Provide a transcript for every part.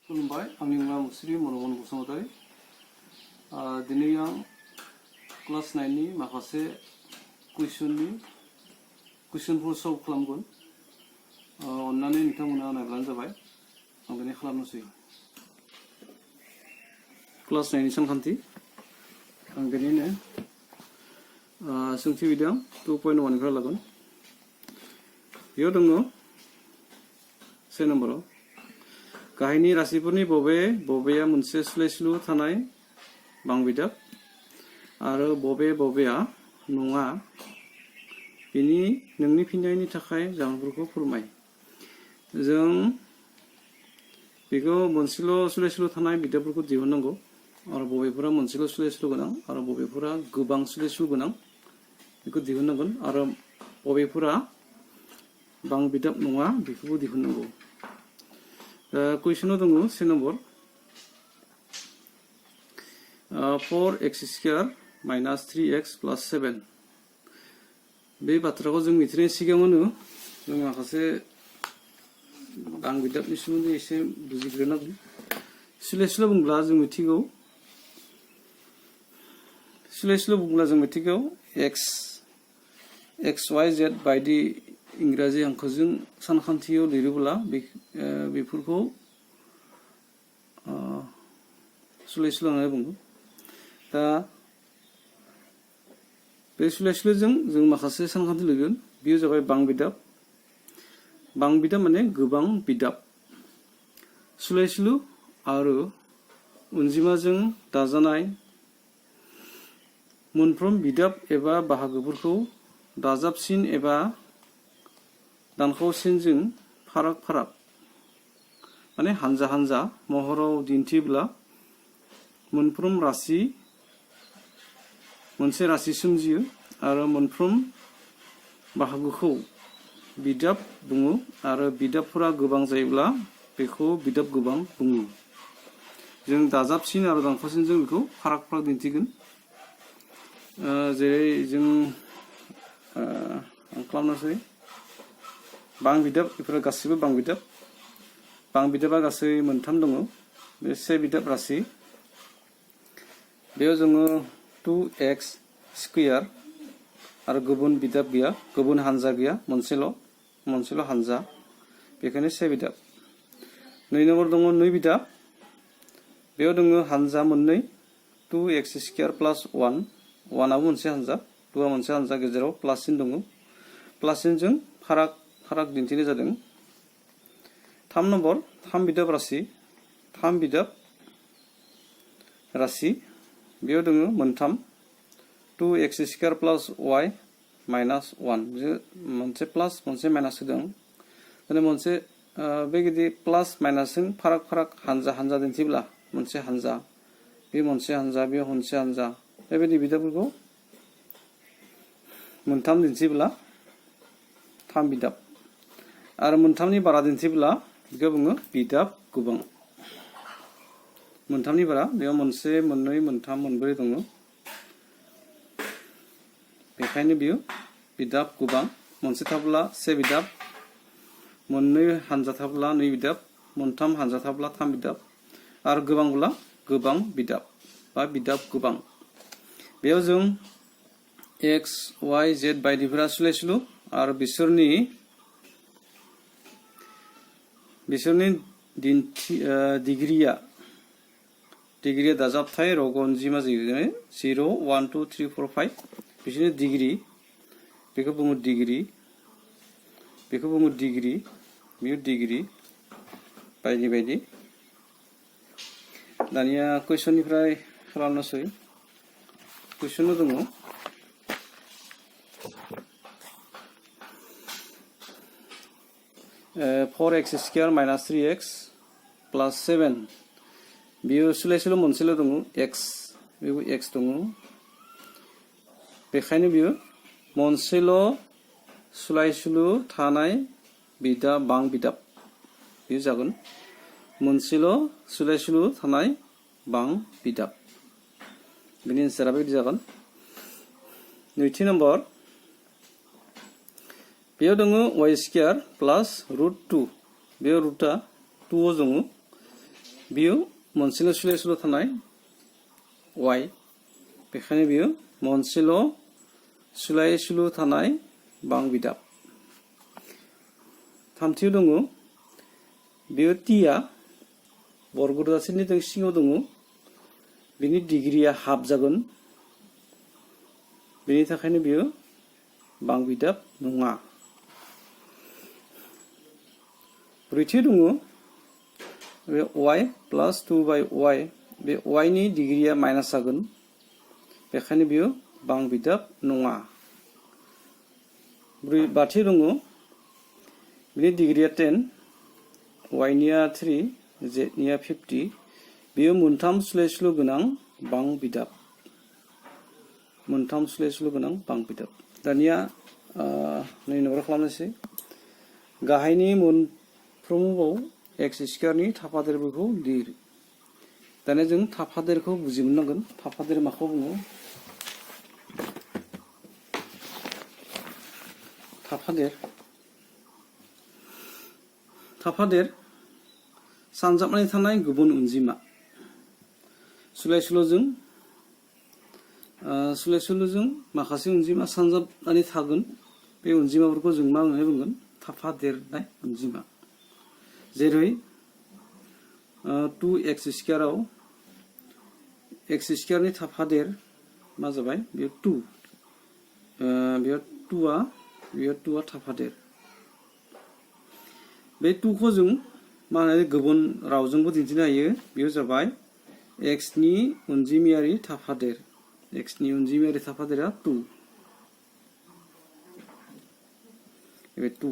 खुलुमबाय आंनि मुङा मुस्रि मनमोहन बसुमतारी दिनै आं क्लास 9 नि माखासे कुइसनफोर सल्भ खालामगोन अन्नानै नोंथांमोना नायब्लानो जाबाय आं दिनै खालामनोसै क्लास 9 नि सानखान्थि आं दिनैनो सोंथि बिदां 2.1 निफ्राय लागोन बेयाव दङ से नम्बराव गाहायनि राशिफोरनि बबेया मोनसे सोलायस्लु थानाय बांबिदाब आरो बबेया नङा बेनि नोंनि फिननायनि थाखाय जाहोनफोरखौ फोरमाय। जों बेखौ मोनसेल' सोलायस्लु थानाय बिदाबफोरखौ दिहुननांगौ आरो बबेफोरा मोनसेल' सोलायस्लु गोनां आरो बबेफोरा गोबां सोलायस्लु गोनां बेखौ दिहुननांगोन आरो बबेफोरा बांबिदाब नङा बेखौबो दिहुननांगौ। कुइसनाव दङ से नम्बर 4x² - 3x + 7 बे बाथ्राखौ जों मिथिनाय सिगाङावनो जों माखासे बांबिदाबनि सोमोन्दै एसे बुजिग्रोनांगोन। सोलायस्लु बुंब्ला जों मिथिगौ x y z बायदि इंराजि हांखोजों सानखान्थियाव लिरोब्ला बेफोरखौ सोलायस्लु होननानै बुङो। दा बे सोलायस्लुजों जों माखासे सानखान्थि लिरगोन बेयो जाबाय बांबिदाब माने गोबां बिदाब सोलायस्लु आरो अनजिमाजों दाजानाय मोनफ्रोम बिदाब एबा बाहागोफोरखौ दाजाबसिन एबा दानख'सिनजों फाराग माने हानजा महराव दिन्थिब्ला मोनसे राशि सोमजियो आरो मोनफ्रोम बाहागोखौ बिदाब बुङो आरो बिदाबफोरा गोबां जायोब्ला बेखौ बिदाब गोबां बुङो। जों दाजाबसिन आरो दानख'सिनजों बेखौ फाराग दिन्थिगोन। जेरै जों खालामनोसै बांबिदाब बेफोरो गासैबो बांबिदाबा गासै मोनथाम दङ। बे से बिदाब राशि बेयाव जोङो 2x² आरो गुबुन बिदाब गैया, गुबुन हानजा गैया, मोनसेल' हानजा, बेखायनो से बिदाब। 2 नम्बर दङ नै बिदाब बेयाव दङ हानजा मोननै 2x² + 1 1आबो मोनसे हानजा 2आ मोनसे हानजा गेजेराव प्लास सिन दङ प्लास सिनजों फाराग दिन्थिनाय जादों। 3 नम्बर 3 बिदाब राशि बेयाव दङ मोनथाम 2x² + y - 1 मोनसे प्लास मोनसे माइनास होदों माने मोनसे बेबायदि प्लास माइनासजों फाराग हानजा दिन्थिब्ला मोनसे हानजा बे मोनसे हानजा बे मोनसे हानजा बेबायदि बिदाबफोरखौ मोनथाम दिन्थिब्ला 3 बिदाब आरो मोनथामनि बारा दिन्थिब्ला बेखौ बुङो बिदाब गोबां। मोनथामनि बारा बेयाव मोनसे मोननै मोनथाम मोनब्रै दङ बेखायनो बियो बिदाब गोबां। मोनसे थाब्ला से बिदाब, मोननै हानजा थाब्ला 2 बिदाब, मोनथाम हानजा थाब्ला 3 बिदाब आरो गोबांब्ला गोबां बिदाब बा बिदाब गोबां। बेयाव जों x y z बायदिफोरा सोलायस्लु आरो बिसोरनि डिग्रिया दाजाबथाय रग अनजिमा जायो। 0 1 2 3 4 5 बिसोरनि डिग्रि बेखौ बुङो डिग्रि बेयो डिग्रि बायदि। दानिया कुइसननिफ्राय खालामनोसै। कुइसनाव दङ 4x² - 3x + 7 बेयो सोलायस्लु मोनसेल' दङ बेबो x दङ बेखायनो बियो मोनसेल' सोलायस्लु थानाय बांबिदाब बेयो जागोन मोनसेल' सोलायस्लु थानाय बांबिदाब। बेनि एन्सारा बेबायदि जागोन। 2 नम्बर बेयाव दङ y² + √2 बेयाव रुटआ 2 दङ बियो मोनसेल' सोलाय सोल' थानाय y बेखायनो बियो मोनसेल' सोलाय सोल' थानाय बां बिदाब थामथियाव दङ बियो टिया बर्ग दासेनि सिङाव दङ बिनि डिग्रिया हाफ जागोन बेनि थाखायनो बियो बां बिदाब नङा ब्रैथि दङ बे y प्लस 2/y बे y नि डिग्रिया माइनास जागोन बेखायनो बियो बां बिदाब नङा बाथि दङ बिनि डिग्रिया 10 y निया 3 z निया 50 बियो मोनथाम सोलाय सोल' गोनां बां बिदाब मोनथाम सोलाय सोल' गोनां बां बिदाब दानिया नै नम्बर खालामनोसै गाहायनि मोनफ्रोमाव एक्स स्क्वायरनि थाफादेरफोरखौ लिर दानिया जों थाफादेरखौ बुजि मोननांगोन थाफादेर माखौ बुङो थाफादेर सानजाबनानै थानाय गुबुन अनजिमा सोलाय सोल'जों माखासे अनजिमा सानजाबनानै थागोन बे अनजिमाफोरखौ जों मा होननानै बुंगोन थाफादेरनाय अनजिमा जेरै 2x स्क्वायराव x स्क्वायरनि थाफादेर मा जाबाय बेयो 2 बेयो 2 थाफादेर बे 2 खौ जों मा होनो गुबुन रावजोंबो दिन्थिनो हायो बेयो जाबाय x नि अनजिमायारि थाफादेर x नि अनजिमायारि थाफादेरा 2 बे 2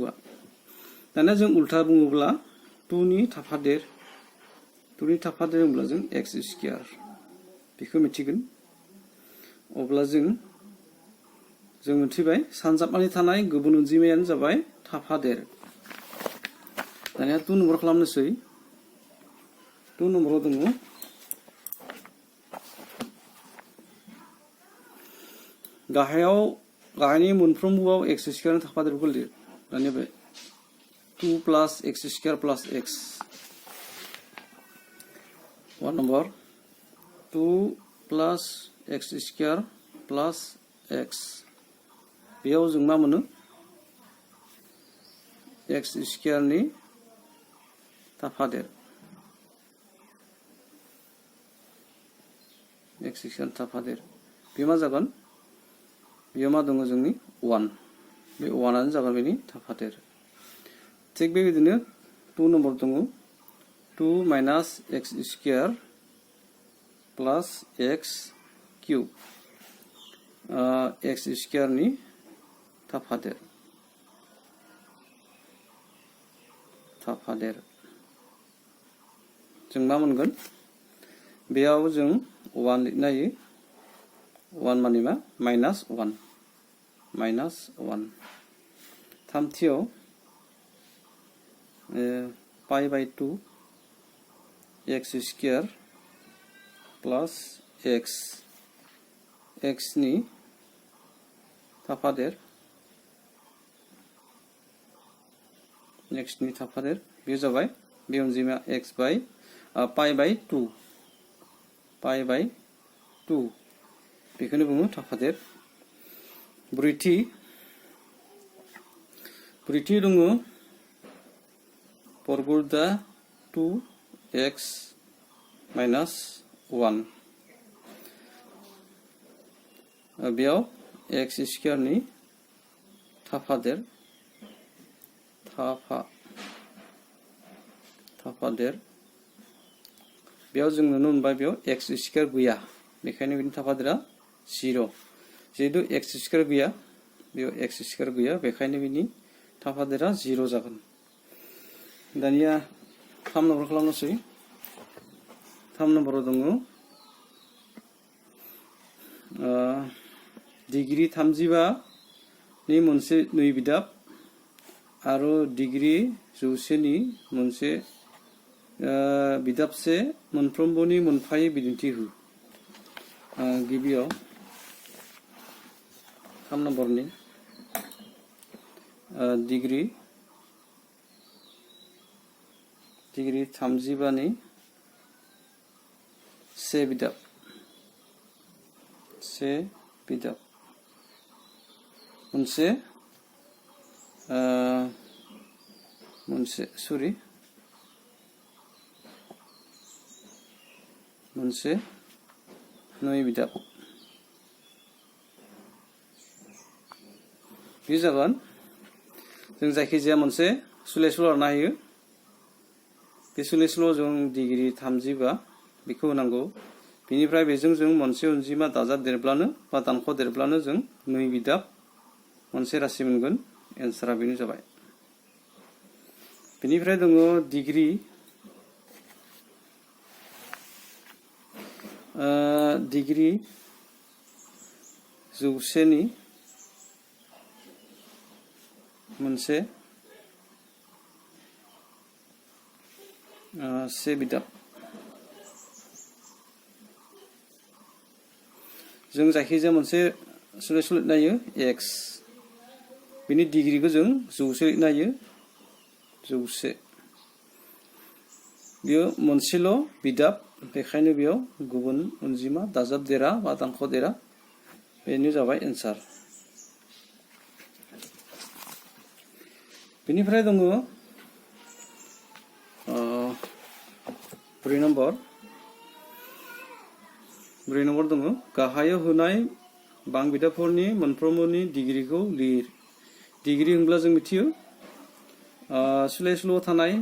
दानिया जों उल्था बुङोब्ला 2 नि थाफादेर होनब्ला जों x स्क्वायर बेखौ मिथिगोन अब्ला जों मिथिबाय सानजाबनानै थानाय गुबुन अनजिमायानो जाबाय थाफादेर दानिया 2 नम्बर खालामनोसै 2 नम्बराव दङ गाहायनि मोनफ्रोमबोआव x स्क्वायरनि थाफादेरखौ लिर दानिया बे 2 plus x square plus x 1 number 2 plus x square plus x बेयाव जों मा मोनो x स्क्वायरनि थाफादेर x स्क्वायर थाफादेर बे मा जागोन बेयाव मा दङ जोंनि 1 बे 1 आनो जागोन बेनि थाफादेर थिग बेबायदिनो 2 नम्बर दङ 2 minus x square plus x cube x स्क्वायरनि थाफादेर जों मा मोनगोन बेयाव जों 1 लिरनो हायो 1 माने मा माइनास 1 थामथियाव पाइ बाय 2 x स्क्वायर प्लस x नि थाफादेर बे जाबाय बे अनजिमा x बाय पाइ बाय 2 बेखौनो बुङो थाफादेर ब्रैथि दङ बर्गदा 2x माइनास 1 बेयाव x स्क्वायरनि थाफादेर बेयाव जों नुनो मोनबाय बेयाव x स्क्वायर गैया बेखायनो बिनि थाफादेरा 0 जिहेतु x स्क्वायर गैया बेयाव x स्क्वायर गैया बेखायनो बिनि थाफादेरा 0 जागोन दानिया 3 नम्बर खालामनोसै 3 नम्बराव दङ डिग्री 35 नि मोनसे नै बिदाब आरो डिग्री 100 नि मोनसे बिदाबसे मोनफ्रोमबोनि मोनफायै बिदिन्थि हो गिबियाव 3 नम्बरनि डिग्री 35 नि से बिदाब मोनसे मोनसे नै बिदाब बे जागोन जों जायखिजाया मोनसे सुलाय-सुल लानो हायो बे सुलाय-सुलआव जों डिग्री 35 बेखौ होनांगौ बेनिफ्राय बेजों जों मोनसे अनजिमा दाजाबदेरब्लानो बा दानख'देरब्लानो जों नै बिदाब मोनसे राशि मोनगोन एन्सारा बेनो जाबाय बेनिफ्राय दङ डिग्री 100 नि मोनसे से बिदाब जों जायखिजाया मोनसे सुलाय-सुल नायो x बिनि डिग्रीखौ जों 100 नायो 100 बेयो मोनसेल' बिदाब बेखायनो बेयाव गुबुन अनजिमा दाजाबदेरा बा दानख'देरा बेनो जाबाय एन्सार बेनिफ्राय दङ 4 नम्बर दङ गाहायाव होनाय बां बिदाबफोरनि मोनफ्रोमबोनि डिग्रीखौ लिर डिग्री होनब्ला जों मिथियो सुलाय-सुलआव थानाय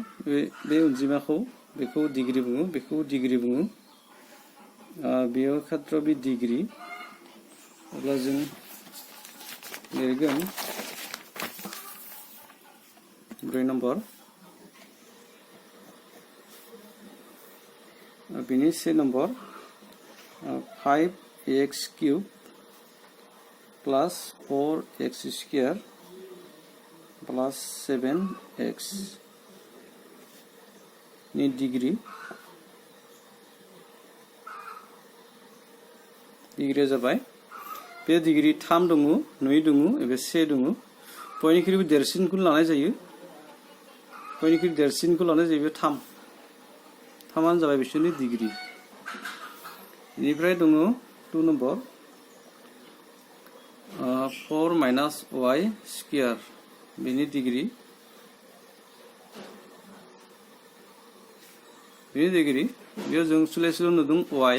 बे अनजिमाखौ बेखौ डिग्री बुङो बेयाव खात्र बे डिग्री अब्ला जों लिरगोन 4 नम्बर बिनि 1 number 5x³ plus 4x² plus 7x नि डिग्रीया जाबाय बे डिग्री 3 दङ 2 दङ एबा 1 दङ बयनिख्रुइबो देरसिनखौ लानाय जायो बे 3 थामानो जाबाय बिसोरनि डिग्री बेनिफ्राय दङ 2 नम्बर 4 minus y² बेनि डिग्री बेयाव जों सुलाय-सुल नुदों y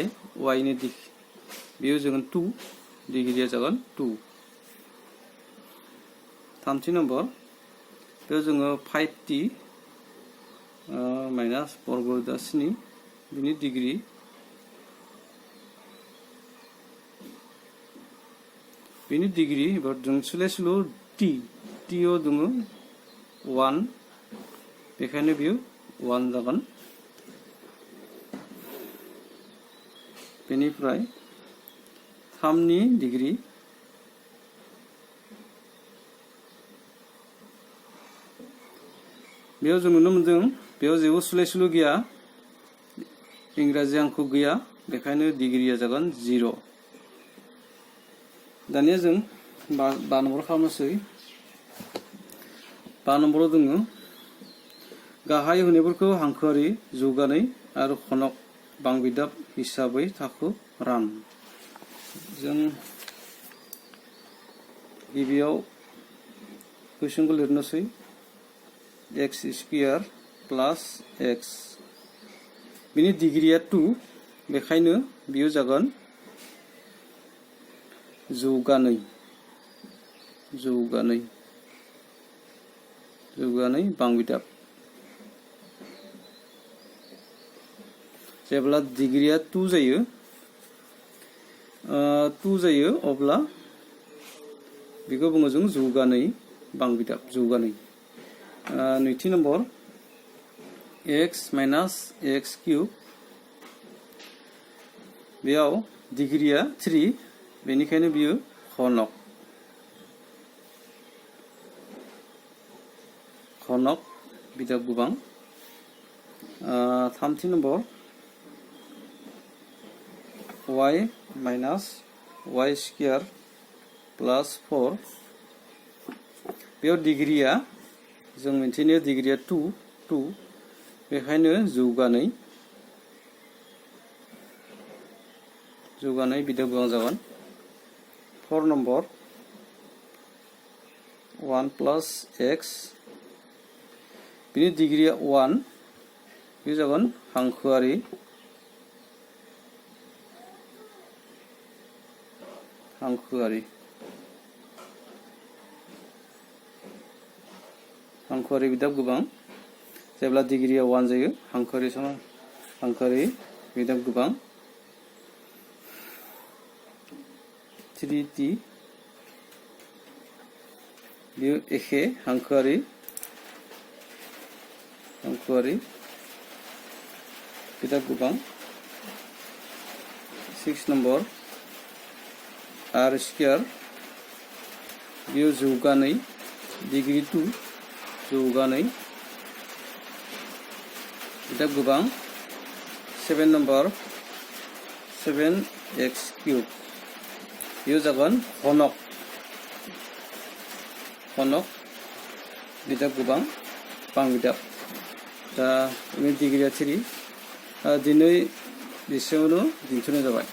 नि डिग्री बेयाव जागोन 2 डिग्रीया जागोन 2 3थि नम्बर बेयाव जोङो 5t माइनास बर्ग 7 बिनि डिग्री एबा जों सुलाय-सुल tआव दङ 1 बेखायनो बेयो 1 जागोन बेनिफ्राय 3 नि डिग्री बेयाव जों नुनो मोनदों बेयाव जेबो सुलाय-सुल गैया इंराजि हांखो गैया बेखायनो डिग्रीया जागोन 0 दानिया जों 5 नम्बर खालामनोसै 5 नम्बराव दङ गाहाय होनायफोरखौ हांखोआरि जौगानाय आरो खनक बां बिदाब हिसाबै थाखो रान जों गिबियाव कुइसनखौ लिरनोसै x² plus x बिनि डिग्रीया 2 बेखायनो बेयो जागोन जौगानाय बां बिदाब जेब्ला डिग्रीया 2 जायो अब्ला बेखौ बुङो जों जौगानाय बां बिदाब नैथि नम्बर x minus x³ बेयाव डिग्रीया 3 बेनिखायनो बियो खनक बिदाब गोबां थामथि number y minus y² plus 4 बेयाव डिग्रीया जों मिथिनो डिग्रीया 2 बेखायनो जौगानाय जौगानाय बिदाब गोबां जागोन 4 नम्बर 1 प्लस x बिनि डिग्रिया 1 बे जागोन हांखोआरि बिदाब गोबां जेब्ला डिग्रिया 1 जायो हांखोआरि बिदाब गोबां 3t बेयो एखे हांखोआरि बिदाब गोबां 6 नम्बर r स्क्वायर बेयो जौगानाय डिग्री 2 जौगानाय बिदाब गोबां 7 नम्बर 7x क्यूब बेयो जागोन घनक बिदाब गोबां बिदाब दा डिग्रिया 3 दिनै बेसेयावनो दिन्थिनाय जाबाय।